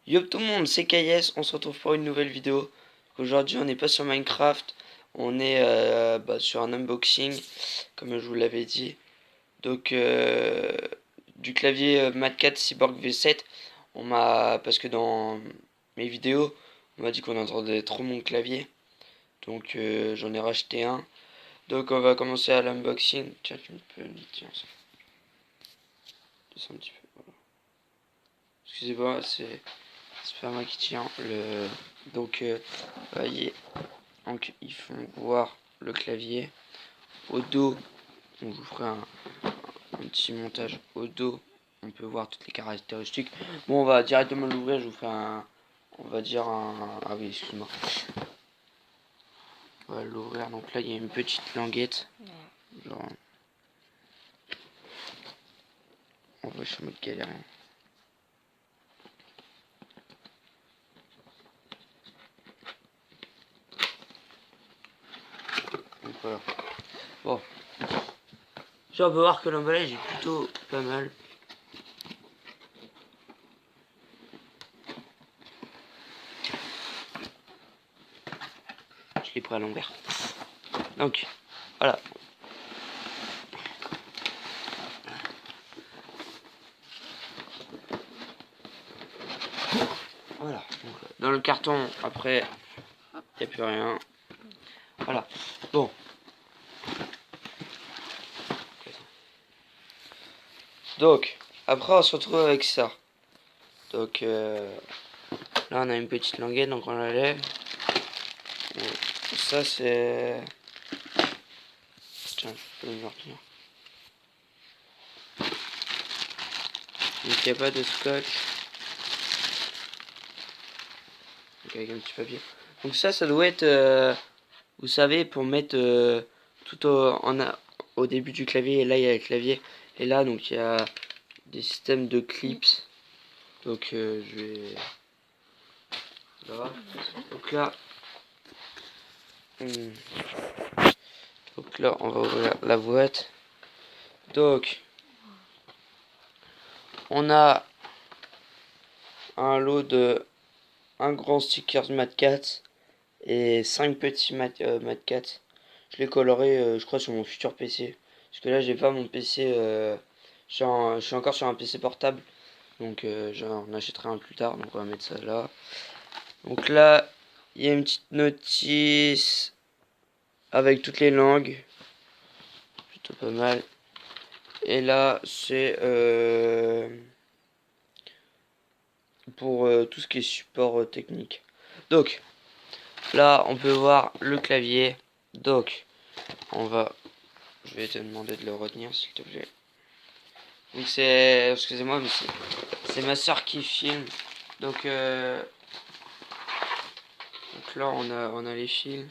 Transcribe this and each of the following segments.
Yo tout le monde, c'est KS, on se retrouve pour une nouvelle vidéo. Aujourd'hui on n'est pas sur Minecraft, on est sur un unboxing, comme je vous l'avais dit. Donc du clavier Mad4 Cyborg V7, parce que dans mes vidéos, on m'a dit qu'on entendait trop mon clavier. Donc j'en ai racheté un. Donc on va commencer à l'unboxing. Tiens, tu peux me dire ça. Un petit peu, voilà. Excusez-moi, c'est pas moi qui tiens le. Donc voyez, donc ils font voir le clavier au dos. On vous ferai un petit montage au dos, on peut voir toutes les caractéristiques. Bon, on va directement l'ouvrir, je vous ferai on va dire ah oui, excuse-moi, on va l'ouvrir. Donc là il y a une petite languette, genre on va sur mode galérien. Donc voilà. Bon, on peut voir que l'emballage est plutôt pas mal. Je l'ai pris à l'envers. Donc voilà. Voilà. Donc, dans le carton, après, il n'y a plus rien. Voilà. Bon. Donc, après, on se retrouve avec ça. Donc, là, on a une petite languette, donc on la lève. Bon, ça, c'est... Tiens, je peux me retenir. Donc, il n'y a pas de scotch. Donc, avec un petit papier. Donc, ça doit être... vous savez, pour mettre tout au début du clavier. Et là, il y a le clavier. Et là, donc, il y a des systèmes de clips. Donc, je vais... Là. Donc là... Donc là, on va ouvrir la boîte. Donc, on a un lot de un grand sticker Mad4 et 5 petits Mad4. Je l'ai coloré, je crois, sur mon futur PC. Parce que là, j'ai pas mon PC. Je suis encore sur un PC portable. Donc, j'en achèterai un plus tard. Donc, on va mettre ça là. Donc là, il y a une petite notice avec toutes les langues. Plutôt pas mal. Et là, c'est pour tout ce qui est support technique. Donc, là, on peut voir le clavier. Donc, je vais te demander de le retenir, s'il te plaît. Donc, excusez-moi, mais c'est ma soeur qui filme. Donc là, on a les fils.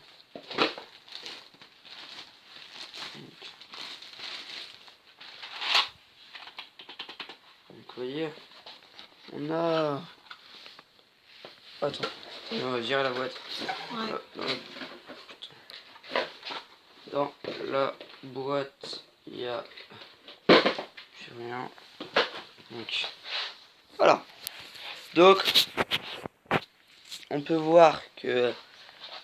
Donc, vous voyez, on a... Attends, on va virer la boîte. Ouais. Dans la boîte, il y a plus rien. Donc, voilà. Donc, on peut voir que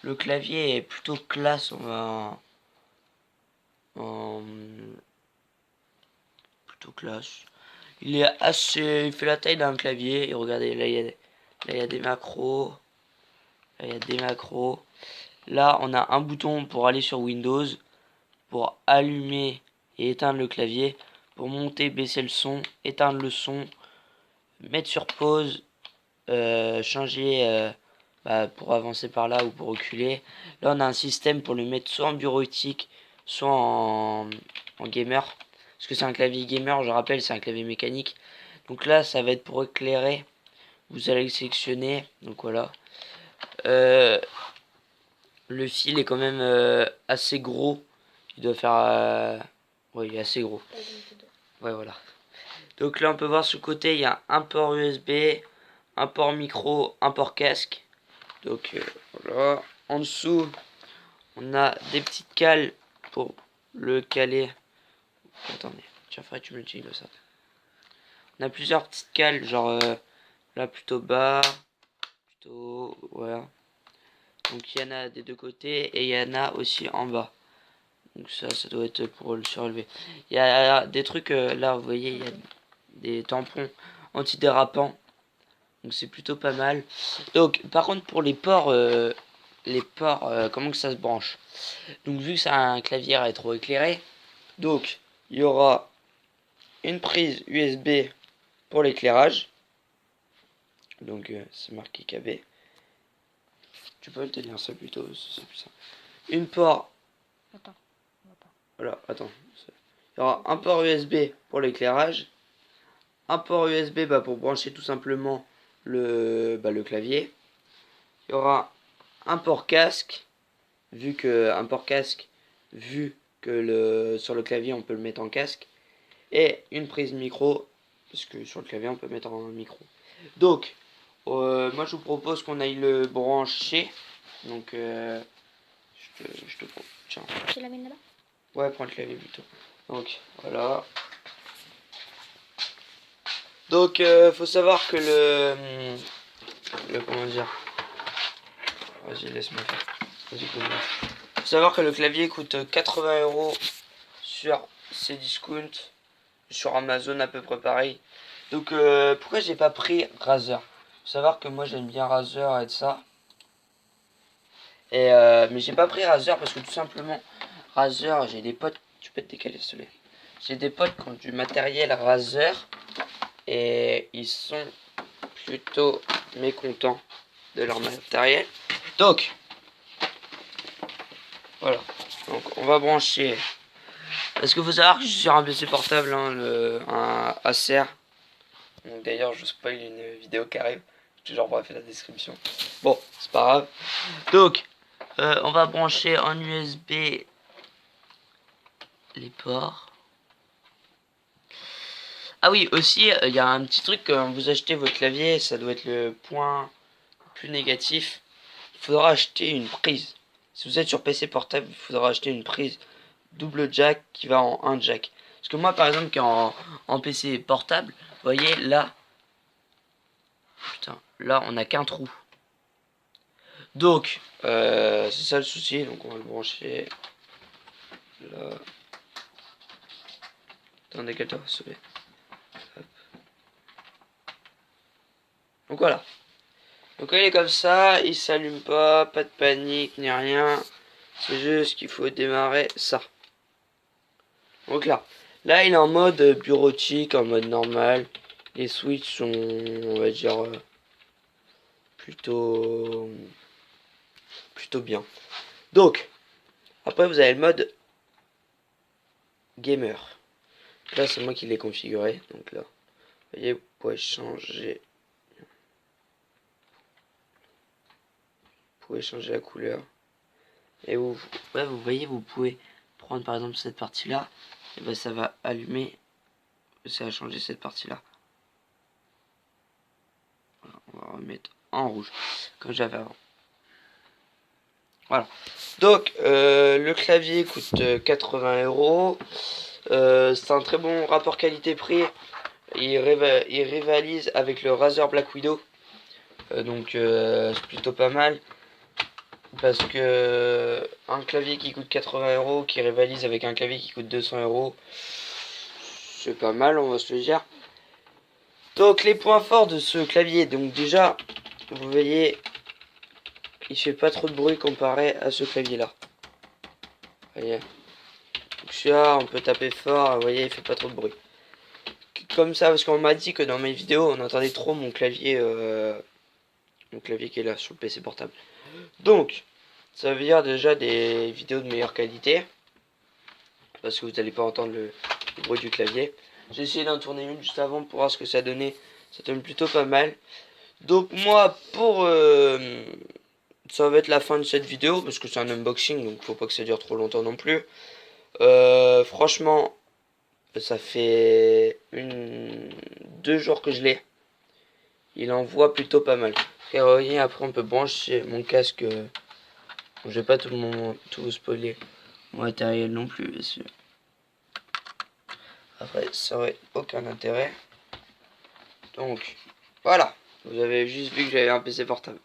le clavier est plutôt classe. On va plutôt classe. Il fait la taille d'un clavier. Et regardez, là il y a des macros. Là il y a des macros. Là on a un bouton pour aller sur Windows, pour allumer et éteindre le clavier, pour monter, baisser le son, éteindre le son, mettre sur pause, changer pour avancer par là ou pour reculer. Là on a un système pour le mettre soit en bureautique, soit en gamer. Parce que c'est un clavier gamer, je rappelle, c'est un clavier mécanique. Donc là ça va être pour éclairer. Vous allez le sélectionner. Donc voilà. Le fil est quand même assez gros. Il doit faire... ouais, il est assez gros. Ouais, voilà. Donc là on peut voir sur le côté, il y a un port USB, un port micro, un port casque. Donc voilà. En dessous, on a des petites cales pour le caler. Attendez, tiens, faudrait que tu me le dises ça. On a plusieurs petites cales, genre Là plutôt bas, plutôt voilà. Donc il y en a des deux côtés et il y en a aussi en bas. Donc ça doit être pour le surélever. Il y a des trucs là, vous voyez, il y a des tampons antidérapants. Donc c'est plutôt pas mal. Donc par contre pour les ports, comment que ça se branche? Donc vu que ça a un clavier rétroéclairé, donc il y aura une prise USB pour l'éclairage. Donc c'est marqué KB. Tu peux le tenir ça plutôt, c'est plus simple. Une port. Attends, on va pas. Voilà, attends. Il y aura un port USB pour l'éclairage. Un port USB pour brancher tout simplement le clavier. Il y aura un port casque. Vu que sur le clavier on peut le mettre en casque. Et une prise micro. Parce que sur le clavier on peut mettre en micro. Donc, moi je vous propose qu'on aille le brancher. Donc, je te prends. Tiens. Tu l'amènes là-bas? Ouais, prends le clavier plutôt. Donc, voilà. Donc, faut savoir que comment dire. Vas-y, laisse-moi faire. Vas-y, faut savoir que le clavier coûte 80 € sur Cdiscount. Sur Amazon à peu près pareil. Donc, pourquoi j'ai pas pris Razer? Faut savoir que moi j'aime bien Razer et de ça. Et mais j'ai pas pris Razer parce que tout simplement Razer, j'ai des potes. Tu peux te décaler s'il te plaît. J'ai des potes qui ont du matériel Razer et ils sont plutôt mécontents de leur matériel. Donc voilà. Donc on va brancher. Parce qu'il faut savoir que je suis sur un PC portable, hein, un Acer. Donc d'ailleurs je spoil une vidéo qui arrive. Toujours bref la description. Bon, c'est pas grave. Donc on va brancher en USB les ports. Ah oui, aussi, il y a un petit truc quand vous achetez votre clavier, ça doit être le point plus négatif. Il faudra acheter une prise. Si vous êtes sur PC portable, il faudra acheter une prise double jack qui va en un jack. Parce que moi, par exemple, qui en PC portable, vous voyez, là, putain, là, on n'a qu'un trou. Donc, c'est ça le souci. Donc, on va le brancher là. Attendez, décale-toi, s'il te plaît. Donc voilà. Donc il est comme ça, il s'allume pas de panique ni rien. C'est juste qu'il faut démarrer ça. Donc là il est en mode bureautique, en mode normal. Les switches sont, on va dire, plutôt bien. Donc, après vous avez le mode gamer. Là c'est moi qui l'ai configuré. Donc là, vous voyez, vous pouvez changer. Vous pouvez changer la couleur. Et vous voyez, vous pouvez prendre par exemple cette partie là. Et ben ça va allumer. Ça va changer cette partie là. Voilà, on va remettre en rouge comme j'avais avant. Voilà. Donc le clavier coûte 80 €. C'est un très bon rapport qualité-prix. Il rivalise avec le Razer Black Widow. Donc c'est plutôt pas mal. Parce que un clavier qui coûte 80 € qui rivalise avec un clavier qui coûte 200 €, c'est pas mal, on va se le dire. Donc les points forts de ce clavier, donc déjà, vous voyez, il fait pas trop de bruit comparé à ce clavier là. Vous voyez. Donc celui-là, on peut taper fort, vous voyez, il fait pas trop de bruit. Comme ça, parce qu'on m'a dit que dans mes vidéos, on entendait trop mon clavier qui est là sur le PC portable. Donc, ça veut dire déjà des vidéos de meilleure qualité. Parce que vous n'allez pas entendre le bruit du clavier. J'ai essayé d'en tourner une juste avant pour voir ce que ça donnait. Ça donne plutôt pas mal. Donc moi, ça va être la fin de cette vidéo. Parce que c'est un unboxing, donc faut pas que ça dure trop longtemps non plus. Franchement, ça fait 2 jours que je l'ai. Il envoie plutôt pas mal. Et vous voyez, après on peut brancher mon casque. Je vais pas tout vous spoiler mon matériel non plus, bien sûr. Après, ça aurait aucun intérêt. Donc, voilà. Vous avez juste vu que j'avais un PC portable.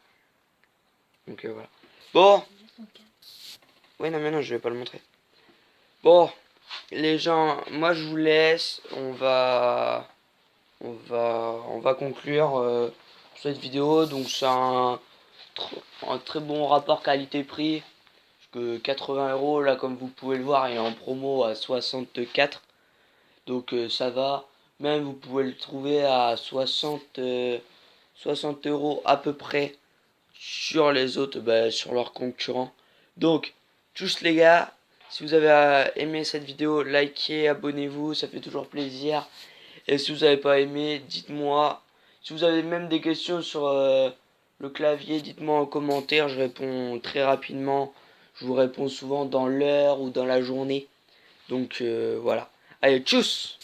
Donc voilà. Bon. Oui, non, mais non, je vais pas le montrer. Bon, les gens, moi je vous laisse. On va conclure cette vidéo. Donc c'est un très bon rapport qualité-prix. Que 80 euros là, comme vous pouvez le voir, est en promo à 64. Donc ça va. Même vous pouvez le trouver à 60 euros à peu près sur les autres, sur leurs concurrents. Donc, tous les gars, si vous avez aimé cette vidéo, likez, abonnez-vous, ça fait toujours plaisir. Et si vous n'avez pas aimé, dites-moi. Si vous avez même des questions sur le clavier, dites-moi en commentaire, je réponds très rapidement. Je vous réponds souvent dans l'heure ou dans la journée. Donc voilà. Allez, tchuss!